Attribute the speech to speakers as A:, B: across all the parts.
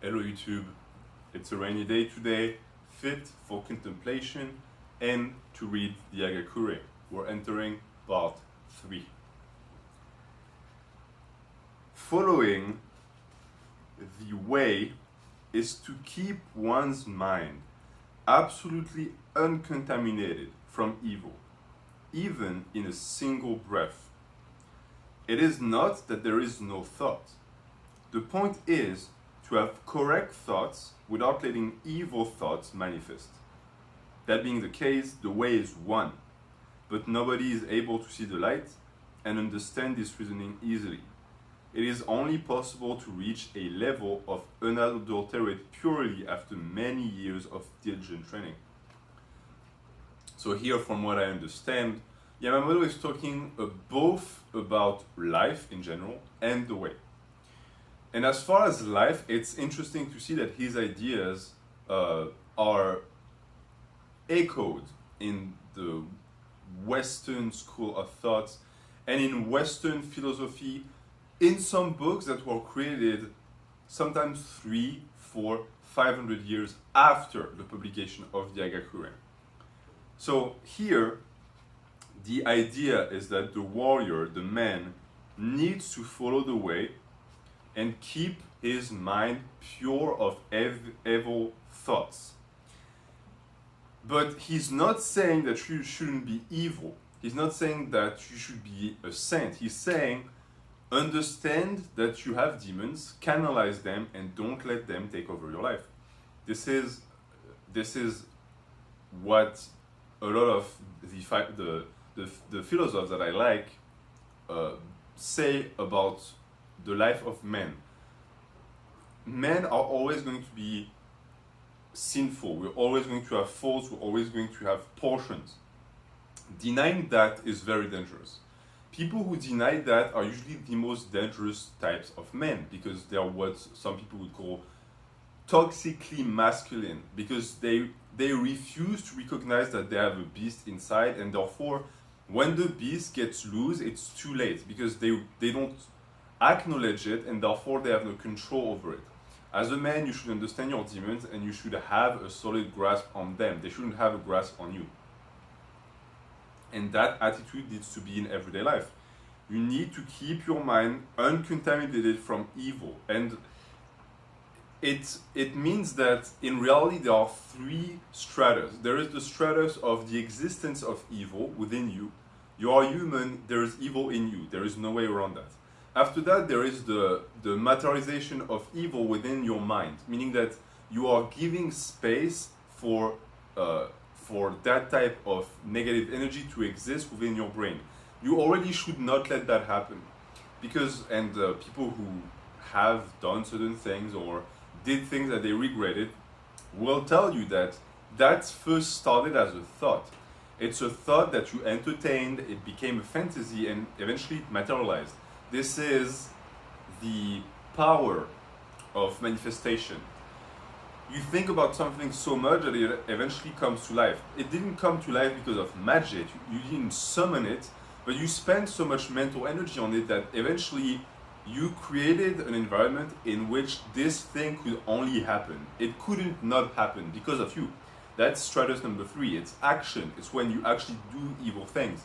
A: Hello YouTube, it's a rainy day today, fit for contemplation and to read the Hagakure. We're entering part 3. Following the way is to keep one's mind absolutely uncontaminated from evil, even in a single breath. It is not that there is no thought. The point is to have correct thoughts without letting evil thoughts manifest. That being the case, the way is one, but nobody is able to see the light and understand this reasoning easily. It is only possible to reach a level of unadulterated purity after many years of diligent training. So here, from what I understand, Yamamoto is talking both about life in general and the way. And as far as life, it's interesting to see that his ideas are echoed in the Western school of thought and in Western philosophy in some books that were created sometimes 3, 4, 500 years after the publication of the Hagakure. So here, the idea is that the warrior, the man, needs to follow the way and keep his mind pure of evil thoughts. But he's not saying that you shouldn't be evil. He's not saying that you should be a saint. He's saying, understand that you have demons, canalize them, and don't let them take over your life. This is what a lot of the philosophers that I like say about the life of men. Men are always going to be sinful. We're always going to have faults. We're always going to have portions. Denying that is very dangerous. People who deny that are usually the most dangerous types of men because they are what some people would call toxically masculine, because they refuse to recognize that they have a beast inside, and therefore when the beast gets loose, it's too late because they don't acknowledge it, and therefore they have no control over it. As a man, you should understand your demons and you should have a solid grasp on them. They shouldn't have a grasp on you. And that attitude needs to be in everyday life. You need to keep your mind uncontaminated from evil. And it means that in reality there are 3 stratas. There is the stratus of the existence of evil within you. You are human, there is evil in you. There is no way around that. After that, there is the materialization of evil within your mind, meaning that you are giving space for that type of negative energy to exist within your brain. You already should not let that happen, because people who have done certain things or did things that they regretted will tell you that first started as a thought. It's a thought that you entertained, it became a fantasy, and eventually it materialized. This is the power of manifestation. You think about something so much that it eventually comes to life. It didn't come to life because of magic. You didn't summon it, but you spent so much mental energy on it that eventually you created an environment in which this thing could only happen. It couldn't not happen because of you. That's stratus number 3. It's action. It's when you actually do evil things.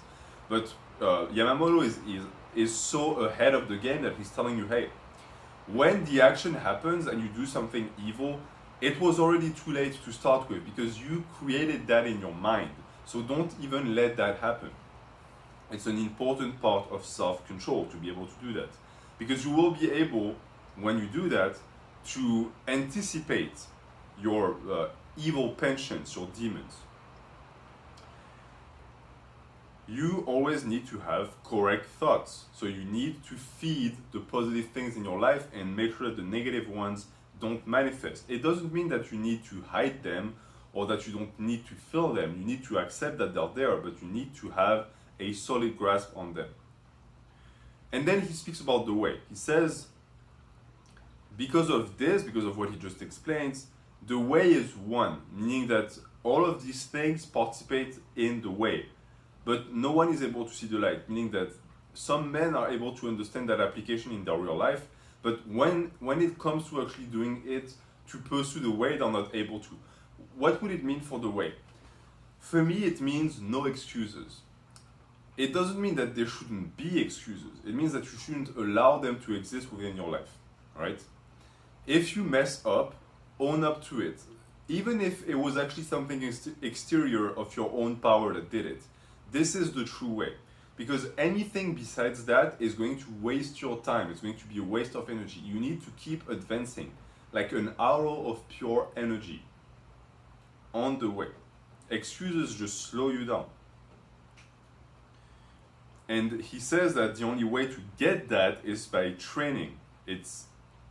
A: But Yamamoto is so ahead of the game that he's telling you, hey, when the action happens and you do something evil, it was already too late to start with because you created that in your mind. So don't even let that happen. It's an important part of self-control to be able to do that, because you will be able, when you do that, to anticipate your evil penchants, your demons. You always need to have correct thoughts. So you need to feed the positive things in your life and make sure that the negative ones don't manifest. It doesn't mean that you need to hide them or that you don't need to feel them. You need to accept that they're there, but you need to have a solid grasp on them. And then he speaks about the way. He says, because of this, because of what he just explains, the way is one, meaning that all of these things participate in the way. But no one is able to see the light, meaning that some men are able to understand that application in their real life, But when it comes to actually doing it to pursue the way, they're not able to. What would it mean for the way? For me, it means no excuses. It doesn't mean that there shouldn't be excuses. It means that you shouldn't allow them to exist within your life, right? If you mess up, own up to it. Even if it was actually something exterior of your own power that did it. This is the true way. Because anything besides that is going to waste your time. It's going to be a waste of energy. You need to keep advancing like an arrow of pure energy on the way. Excuses just slow you down. And he says that the only way to get that is by training. It's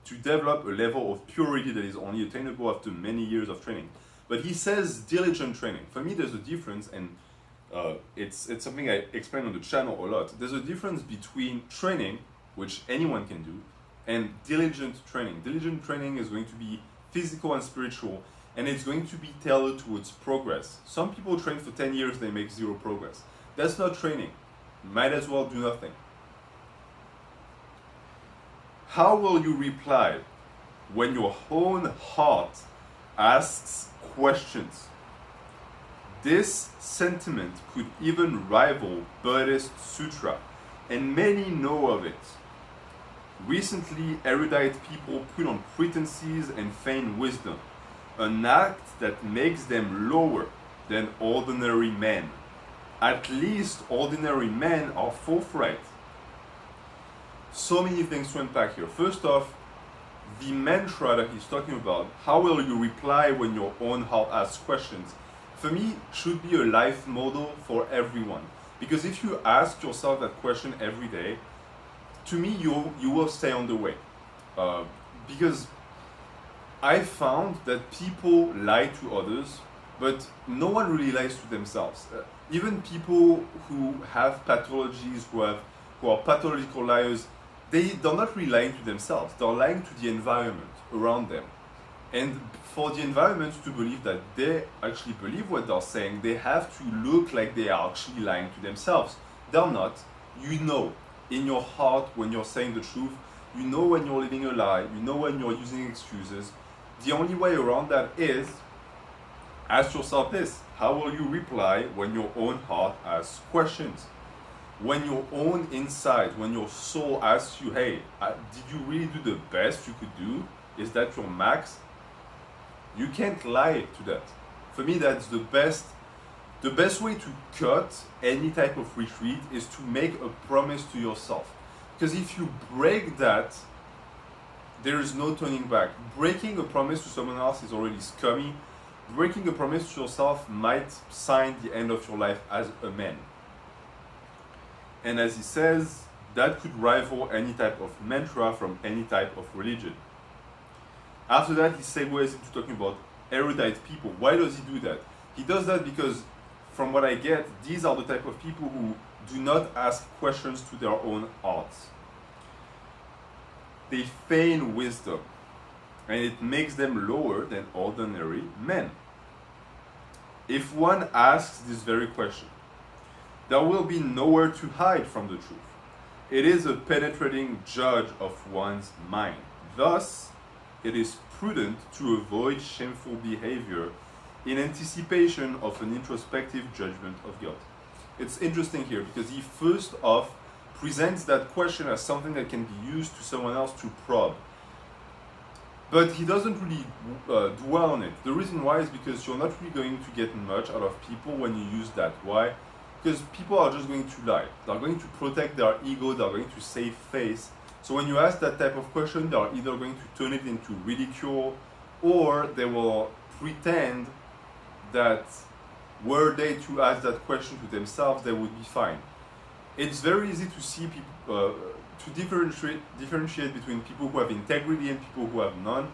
A: to develop a level of purity that is only attainable after many years of training. But he says diligent training. For me, there's a difference, and it's something I explain on the channel a lot. There's a difference between training, which anyone can do, and diligent training. Diligent training is going to be physical and spiritual, and it's going to be tailored towards progress. Some people train for 10 years, they make zero progress. That's not training. Might as well do nothing. How will you reply when your own heart asks questions? This sentiment could even rival Buddhist sutra, and many know of it. Recently, erudite people put on pretenses and feign wisdom, an act that makes them lower than ordinary men. At least ordinary men are forthright. So many things to unpack here. First off, the mantra that he's talking about, how will you reply when your own heart asks questions, for me, should be a life model for everyone. Because if you ask yourself that question every day, to me, you will stay on the way. Because I found that people lie to others, but no one really lies to themselves. Even people who have pathologies, who are pathological liars, they're not really lying to themselves. They're lying to the environment around them. And for the environment to believe that they actually believe what they're saying, they have to look like they are actually lying to themselves. They're not. You know in your heart when you're saying the truth. You know when you're living a lie. You know when you're using excuses. The only way around that is ask yourself this: how will you reply when your own heart asks questions? When your own inside, when your soul asks you, hey, did you really do the best you could do? Is that your max? You can't lie to that. For me, that's the best. The best way to cut any type of retreat is to make a promise to yourself. Because if you break that, there is no turning back. Breaking a promise to someone else is already scummy. Breaking a promise to yourself might sign the end of your life as a man. And as he says, that could rival any type of mantra from any type of religion. After that, he segues into talking about erudite people. Why does he do that? He does that because, from what I get, these are the type of people who do not ask questions to their own hearts. They feign wisdom, and it makes them lower than ordinary men. If one asks this very question, there will be nowhere to hide from the truth. It is a penetrating judge of one's mind. Thus, it is prudent to avoid shameful behavior in anticipation of an introspective judgment of guilt. It's interesting here because he first off presents that question as something that can be used to someone else to probe. But he doesn't really dwell on it. The reason why is because you're not really going to get much out of people when you use that. Why? Because people are just going to lie. They're going to protect their ego, they're going to save face. So when you ask that type of question, they're either going to turn it into ridicule, or they will pretend that were they to ask that question to themselves, they would be fine. It's very easy to see people, to differentiate between people who have integrity and people who have none.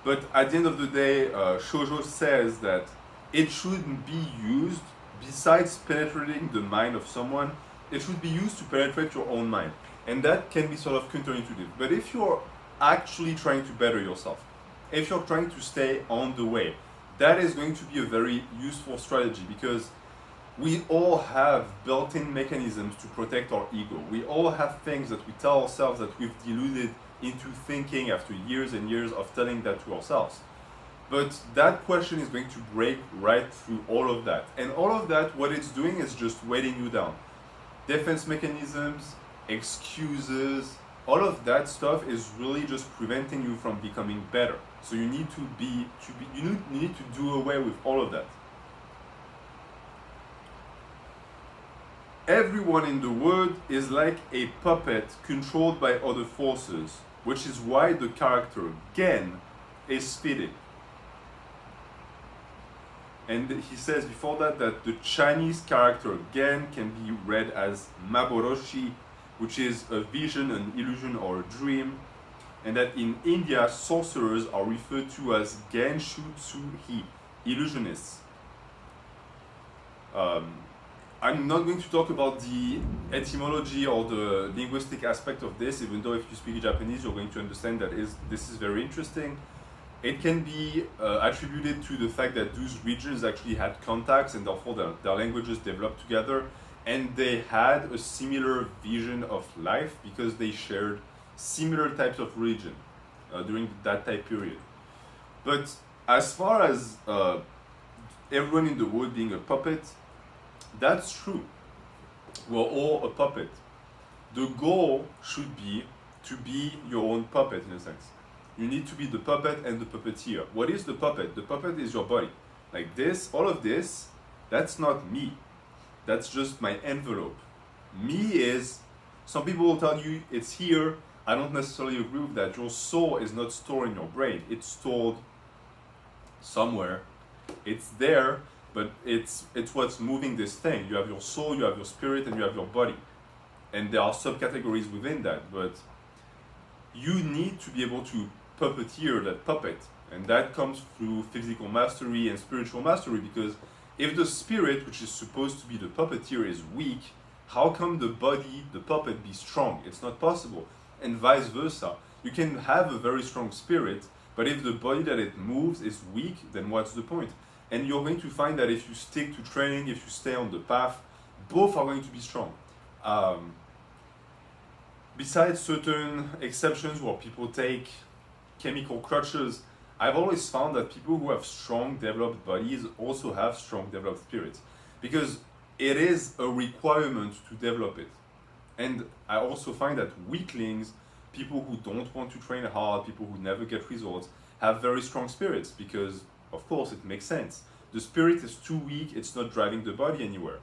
A: But at the end of the day, Shoujo says that it shouldn't be used, besides penetrating the mind of someone, it should be used to penetrate your own mind. And that can be sort of counterintuitive. But if you're actually trying to better yourself, if you're trying to stay on the way, that is going to be a very useful strategy, because We all have built-in mechanisms to protect our ego. We all have things that we tell ourselves that we've deluded into thinking after years and years of telling that to ourselves. But that question is going to break right through all of that. And all of that, what it's doing is just weighting you down. Defense mechanisms, excuses, all of that stuff is really just preventing you from becoming better. So you need you need to do away with all of that. Everyone in the world is like a puppet controlled by other forces, which is why the character Gen is fitting. And he says before that the Chinese character Gen can be read as Maboroshi, which is a vision, an illusion, or a dream. And that in India, sorcerers are referred to as Genshutsu-hi, illusionists. I'm not going to talk about the etymology or the linguistic aspect of this, even though if you speak Japanese, you're going to understand that this is very interesting. It can be attributed to the fact that those regions actually had contacts and therefore their languages developed together, and they had a similar vision of life because they shared similar types of religion during that time period. But as far as everyone in the world being a puppet, that's true. We're all a puppet. The goal should be to be your own puppet in a sense. You need to be the puppet and the puppeteer. What is the puppet? The puppet is your body. Like this, all of this, that's not me. That's just my envelope. Me is, some people will tell you it's here. I don't necessarily agree with that. Your soul is not stored in your brain. It's stored somewhere. It's there, but it's what's moving this thing. You have your soul, you have your spirit, and you have your body. And there are subcategories within that, but you need to be able to puppeteer that puppet. And that comes through physical mastery and spiritual mastery, because if the spirit, which is supposed to be the puppeteer, is weak, how come the body, the puppet, be strong? It's not possible. And vice versa. You can have a very strong spirit, but if the body that it moves is weak, then what's the point? And you're going to find that if you stick to training, if you stay on the path, both are going to be strong. Besides certain exceptions where people take chemical crutches, I've always found that people who have strong developed bodies also have strong developed spirits, because it is a requirement to develop it. And I also find that weaklings, people who don't want to train hard, people who never get results, have very strong spirits, because of course it makes sense. The spirit is too weak, it's not driving the body anywhere.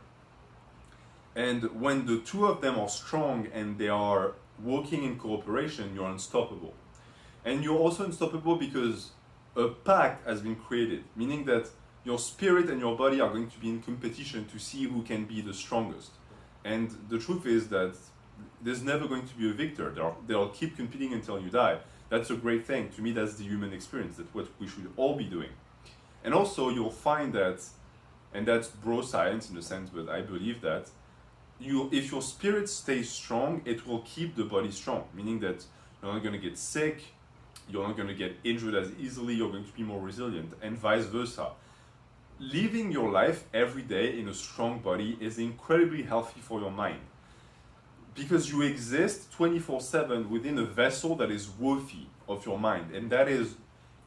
A: And when the two of them are strong and they are working in cooperation, you're unstoppable. And you're also unstoppable because a pact has been created, meaning that your spirit and your body are going to be in competition to see who can be the strongest. And the truth is that there's never going to be a victor. They'll keep competing until you die. That's a great thing. To me, that's the human experience. That's what we should all be doing. And also, you'll find that, and that's bro science in a sense, but I believe that, if your spirit stays strong, it will keep the body strong, meaning that you're not going to get sick, you're not going to get injured as easily, you're going to be more resilient, and vice versa. Living your life every day in a strong body is incredibly healthy for your mind, because you exist 24/7 within a vessel that is worthy of your mind, and that is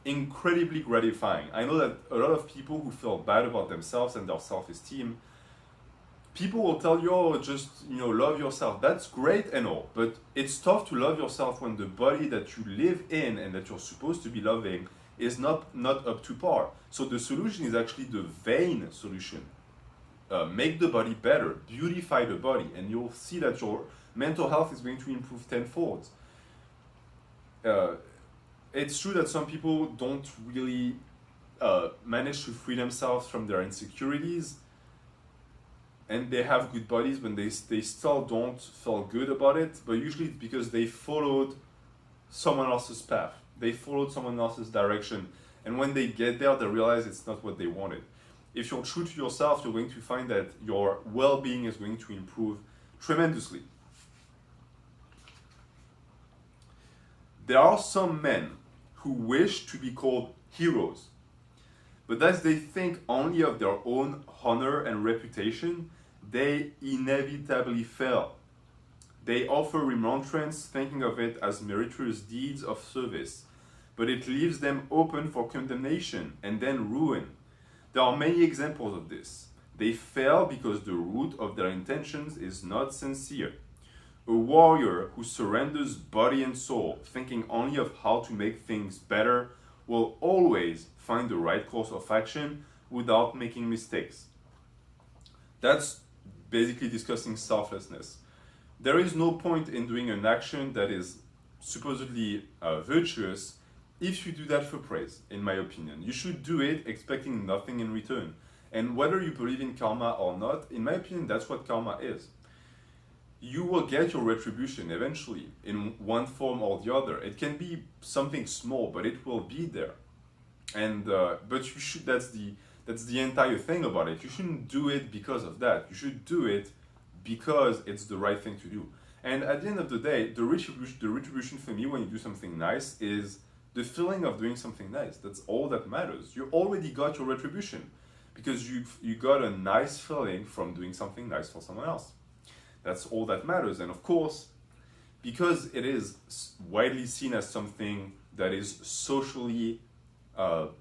A: incredibly gratifying. I know that a lot of people who feel bad about themselves and their self-esteem, people will tell you, oh, just love yourself. That's great and all, but it's tough to love yourself when the body that you live in and that you're supposed to be loving is not up to par. So the solution is actually the vain solution. Make the body better, beautify the body, and you'll see that your mental health is going to improve tenfold. It's true that some people don't really manage to free themselves from their insecurities, and they have good bodies, but they still don't feel good about it. But usually it's because they followed someone else's path. They followed someone else's direction. And when they get there, they realize it's not what they wanted. If you're true to yourself, you're going to find that your well-being is going to improve tremendously. There are some men who wish to be called heroes, But as they think only of their own honor and reputation, they inevitably fail. They offer remonstrance, thinking of it as meritorious deeds of service, but it leaves them open for condemnation and then ruin. There are many examples of this. They fail because the root of their intentions is not sincere. A warrior who surrenders body and soul, thinking only of how to make things better, will always find the right course of action without making mistakes. That's basically discussing selflessness. There is no point in doing an action that is supposedly virtuous if you do that for praise, in my opinion. You should do it expecting nothing in return. And whether you believe in karma or not, in my opinion, that's what karma is. You will get your retribution eventually in one form or the other. It can be something small, but it will be there. And but you should. That's the entire thing about it. You shouldn't do it because of that. You should do it because it's the right thing to do. And at the end of the day, the retribution for me when you do something nice is the feeling of doing something nice. That's all that matters. You already got your retribution because you got a nice feeling from doing something nice for someone else. That's all that matters. And of course, because it is widely seen as something that is socially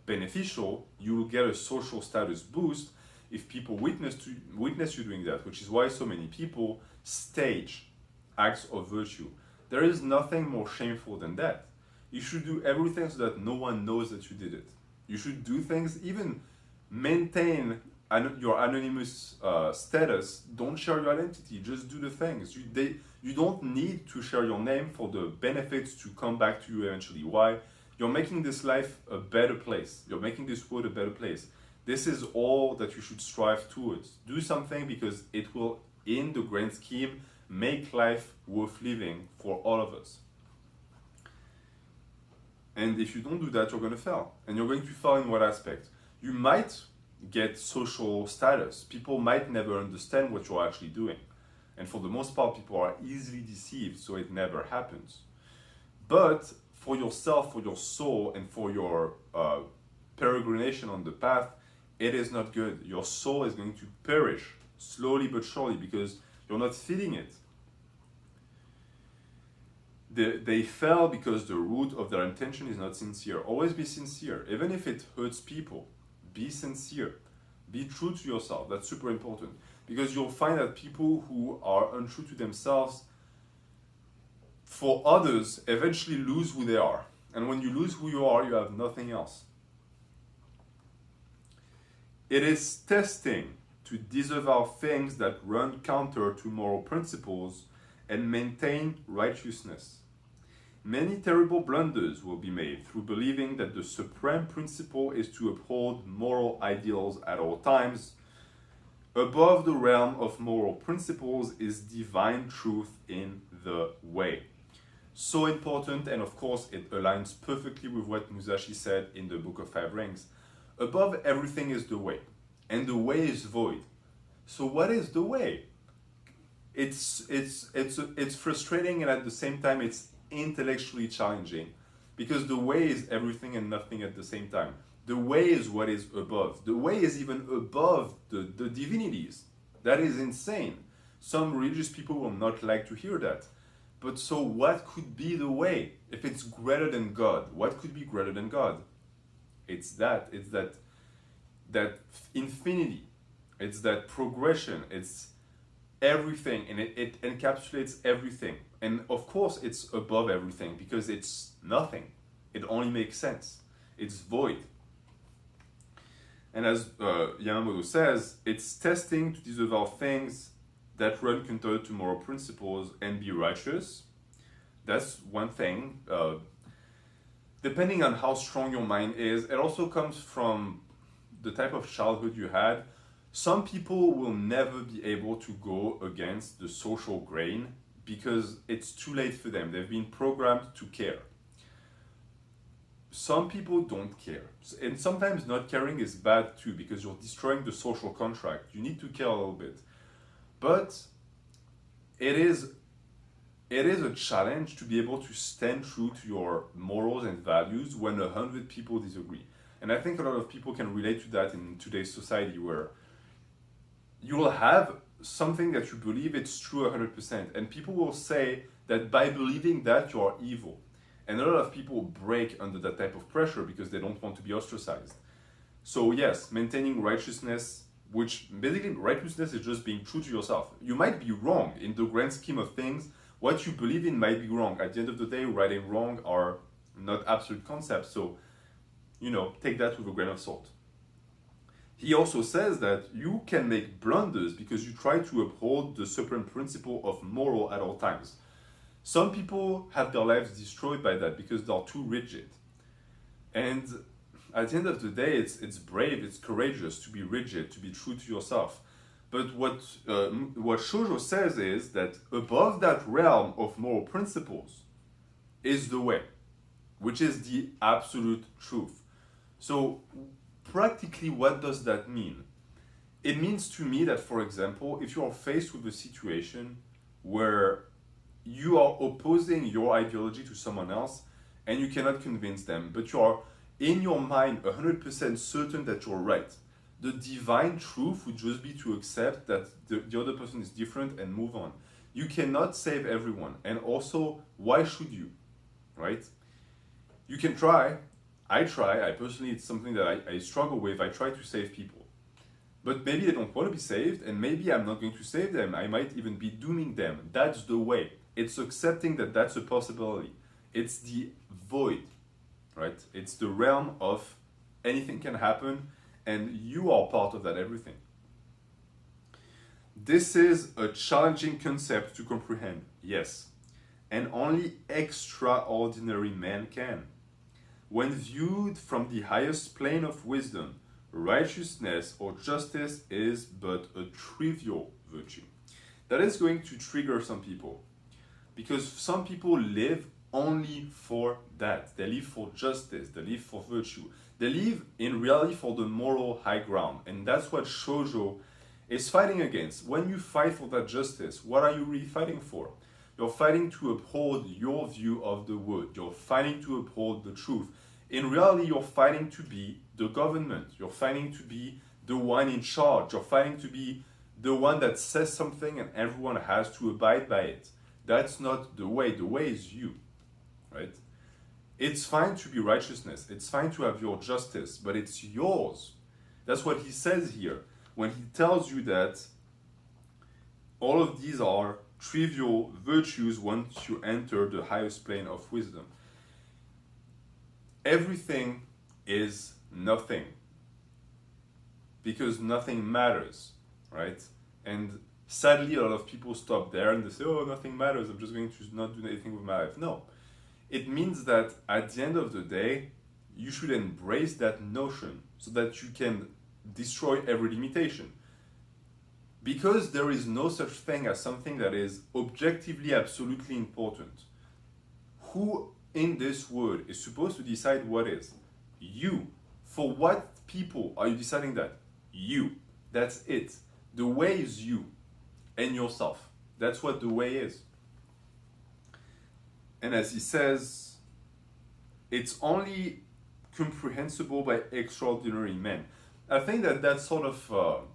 A: beneficial, you will get a social status boost if people witness you doing that, which is why so many people stage acts of virtue. There is nothing more shameful than that. You should do everything so that no one knows that you did it. You should do things, even maintain your anonymous status. Don't share your identity, just do the things. You don't need to share your name for the benefits to come back to you eventually. Why? You're making this life a better place. You're making this world a better place. This is all that you should strive towards. Do something because it will, in the grand scheme, make life worth living for all of us. And if you don't do that, you're going to fail. And you're going to fail in what aspect? You might get social status. People might never understand what you're actually doing. And for the most part, people are easily deceived, so it never happens. But for yourself, for your soul, and for your peregrination on the path, it is not good. Your soul is going to perish slowly but surely because you're not feeding it. They fail because the root of their intention is not sincere. Always be sincere. Even if it hurts people, be sincere. Be true to yourself. That's super important. Because you'll find that people who are untrue to themselves, for others, eventually lose who they are. And when you lose who you are, you have nothing else. It is testing to disavow things that run counter to moral principles and maintain righteousness. Many terrible blunders will be made through believing that the supreme principle is to uphold moral ideals at all times. Above the realm of moral principles is divine truth in the way. So important, and of course it aligns perfectly with what Musashi said in the Book of Five Rings. Above everything is the way, and the way is void. So what is the way? It's frustrating, and at the same time it's intellectually challenging, because the way is everything and nothing at the same time. The way is what is above. The way is even above the divinities. That is insane. Some religious people will not like to hear that. But so what could be the way? If it's greater than God, what could be greater than God? It's that infinity. It's that progression. It's everything, and it encapsulates everything. And of course it's above everything because it's nothing. It only makes sense. It's void. And as Yamamoto says, it's testing to disavow things that run counter to moral principles and be righteous. That's one thing. Depending on how strong your mind is, it also comes from the type of childhood you had. Some people will never be able to go against the social grain because it's too late for them. They've been programmed to care. Some people don't care. And sometimes not caring is bad too because you're destroying the social contract. You need to care a little bit. But it is a challenge to be able to stand true to your morals and values when 100 people disagree. And I think a lot of people can relate to that in today's society, where you will have something that you believe it's true 100%, and people will say that by believing that you are evil. And a lot of people break under that type of pressure because they don't want to be ostracized. So yes, maintaining righteousness, which basically righteousness is just being true to yourself. You might be wrong in the grand scheme of things. What you believe in might be wrong. At the end of the day, right and wrong are not absolute concepts. So, take that with a grain of salt. He also says that you can make blunders because you try to uphold the supreme principle of moral at all times. Some people have their lives destroyed by that because they're too rigid. And at the end of the day, it's brave, it's courageous to be rigid, to be true to yourself. But what Shoujo says is that above that realm of moral principles is the way, which is the absolute truth. So practically, what does that mean? It means to me that, for example, if you are faced with a situation where you are opposing your ideology to someone else and you cannot convince them, but you are in your mind 100% certain that you're right, the divine truth would just be to accept that the other person is different and move on. You cannot save everyone. And also, why should you? Right? You can try. I personally, it's something that I struggle with. I try to save people. But maybe they don't want to be saved, and maybe I'm not going to save them. I might even be dooming them. That's the way. It's accepting that that's a possibility. It's the void, right? It's the realm of anything can happen, and you are part of that everything. This is a challenging concept to comprehend, yes, and only extraordinary men can. When viewed from the highest plane of wisdom, righteousness or justice is but a trivial virtue. That is going to trigger some people, because some people live only for that. They live for justice, they live for virtue. They live in reality for the moral high ground, and that's what Shoujo is fighting against. When you fight for that justice, what are you really fighting for? You're fighting to uphold your view of the world. You're fighting to uphold the truth. In reality, you're fighting to be the government. You're fighting to be the one in charge. You're fighting to be the one that says something and everyone has to abide by it. That's not the way. The way is you, right? It's fine to be righteousness. It's fine to have your justice, but it's yours. That's what he says here when he tells you that all of these are trivial virtues once you enter the highest plane of wisdom. Everything is nothing because nothing matters, right? And sadly, a lot of people stop there and they say, oh, nothing matters, I'm just going to not do anything with my life. No, it means that at the end of the day, you should embrace that notion so that you can destroy every limitation. Because there is no such thing as something that is objectively absolutely important. Who in this world is supposed to decide what is? You. For what people are you deciding that? You. That's it. The way is you and yourself. That's what the way is. And as he says, it's only comprehensible by extraordinary men. I think that that's sort of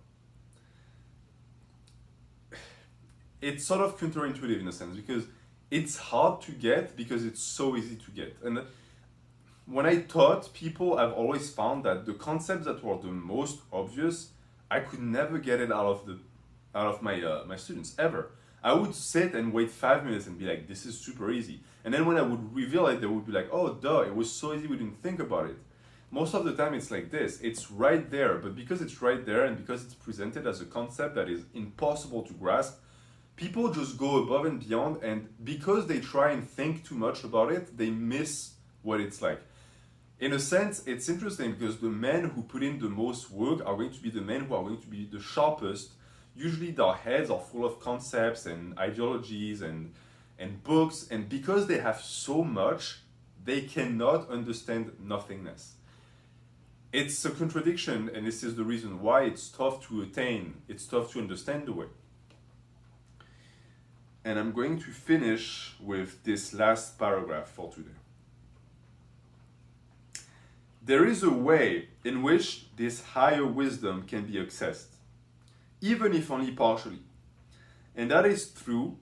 A: it's sort of counterintuitive in a sense, because it's hard to get because it's so easy to get. And when I taught, people have always found that the concepts that were the most obvious, I could never get it out of my students ever. I would sit and wait 5 minutes and be like, this is super easy. And then when I would reveal it, they would be like, oh, duh, it was so easy we didn't think about it. Most of the time it's like this, it's right there, but because it's right there and because it's presented as a concept that is impossible to grasp, people just go above and beyond, and because they try and think too much about it, they miss what it's like. In a sense, it's interesting because the men who put in the most work are going to be the men who are going to be the sharpest. Usually their heads are full of concepts and ideologies and books, and because they have so much, they cannot understand nothingness. It's a contradiction, and this is the reason why it's tough to attain, it's tough to understand the way. And I'm going to finish with this last paragraph for today. there is a way in which this higher wisdom can be accessed, even if only partially. And that is through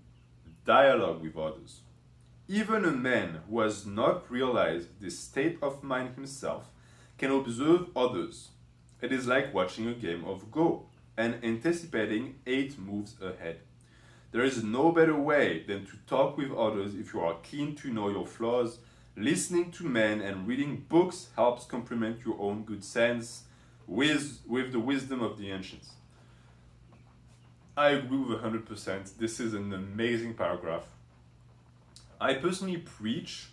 A: dialogue with others. Even a man who has not realized this state of mind himself can observe others. It is like watching a game of Go and anticipating 8 moves ahead. There is no better way than to talk with others if you are keen to know your flaws. Listening to men and reading books helps complement your own good sense with the wisdom of the ancients. I agree with 100%. This is an amazing paragraph. I personally preach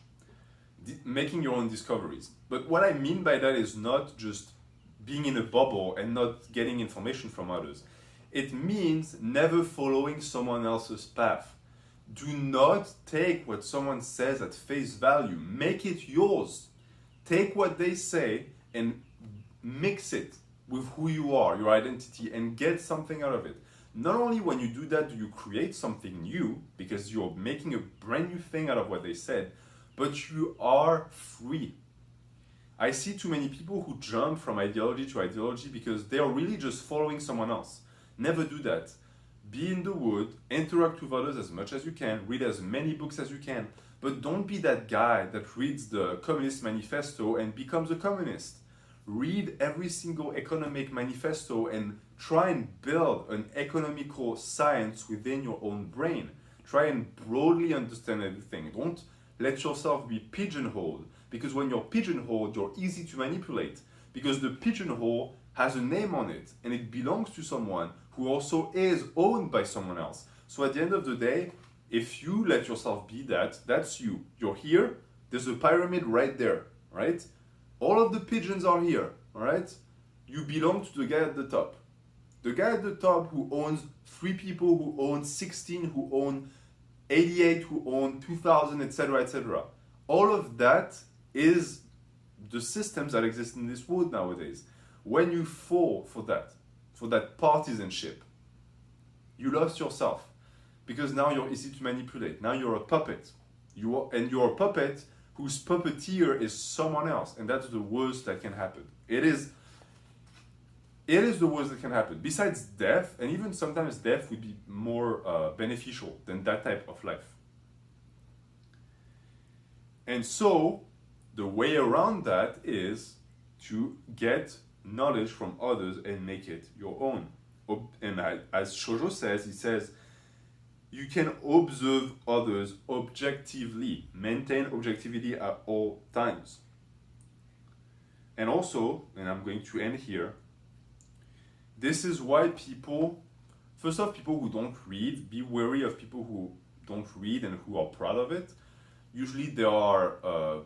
A: making your own discoveries. But what I mean by that is not just being in a bubble and not getting information from others. It means never following someone else's path. Do not take what someone says at face value. Make it yours. Take what they say and mix it with who you are, your identity, and get something out of it. Not only when you do that do you create something new, because you're making a brand new thing out of what they said, but you are free. I see too many people who jump from ideology to ideology because they are really just following someone else. Never do that. Be in the wood, interact with others as much as you can, read as many books as you can, but don't be that guy that reads the Communist Manifesto and becomes a communist. Read every single economic manifesto and try and build an economical science within your own brain. Try and broadly understand everything. Don't let yourself be pigeonholed, because when you're pigeonholed, you're easy to manipulate, because the pigeonhole has a name on it and it belongs to someone who also is owned by someone else. So at the end of the day, if you let yourself be that, that's you. You're here, there's a pyramid right there, right? All of the pigeons are here, all right? You belong to the guy at the top. The guy at the top who owns 3 people, who own 16, who own 88, who own 2000, etc., etc. All of that is the systems that exist in this world nowadays. When you fall for that partisanship, you lost yourself, because now you're easy to manipulate. Now you're a puppet. You're a puppet whose puppeteer is someone else, and that's the worst that can happen. It is the worst that can happen. Besides death, and even sometimes death would be more beneficial than that type of life. And so, the way around that is to get knowledge from others and make it your own. And as Shoujo says, he says, you can observe others objectively, maintain objectivity at all times. And also, and I'm going to end here, this is why people who don't read, be wary of people who don't read and who are proud of it. Usually there are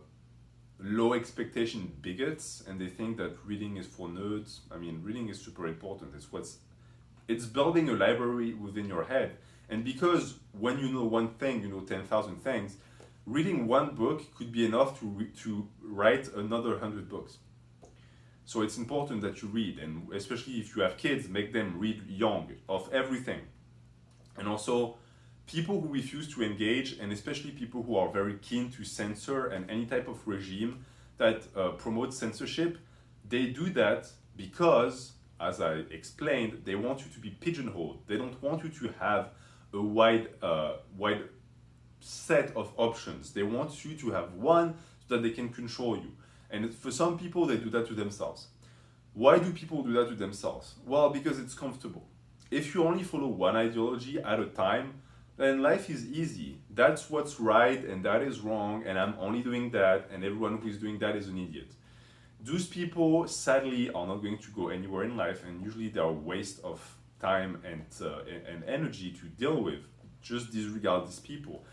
A: low expectation bigots, and they think that reading is for nerds. I mean, reading is super important. It's building a library within your head. And because when you know one thing, you know 10,000 things, reading one book could be enough to write another 100 books. So it's important that you read, and especially if you have kids, make them read young of everything. And also, people who refuse to engage, and especially people who are very keen to censor and any type of regime that promotes censorship, they do that because, as I explained, they want you to be pigeonholed. They don't want you to have a wide set of options. They want you to have one so that they can control you. And for some people, they do that to themselves. Why do people do that to themselves? Well, because it's comfortable. If you only follow one ideology at a time, then life is easy. That's what's right and that is wrong, and I'm only doing that, and everyone who is doing that is an idiot. Those people, sadly, are not going to go anywhere in life, and usually they are a waste of time and energy to deal with. Just disregard these people.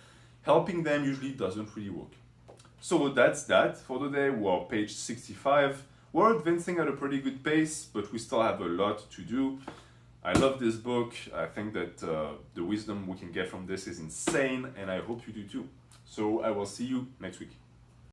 A: Helping them usually doesn't really work. So that's that for the day. We're page 65. We're advancing at a pretty good pace, but we still have a lot to do. I love this book. I think that the wisdom we can get from this is insane, and I hope you do too. So I will see you next week.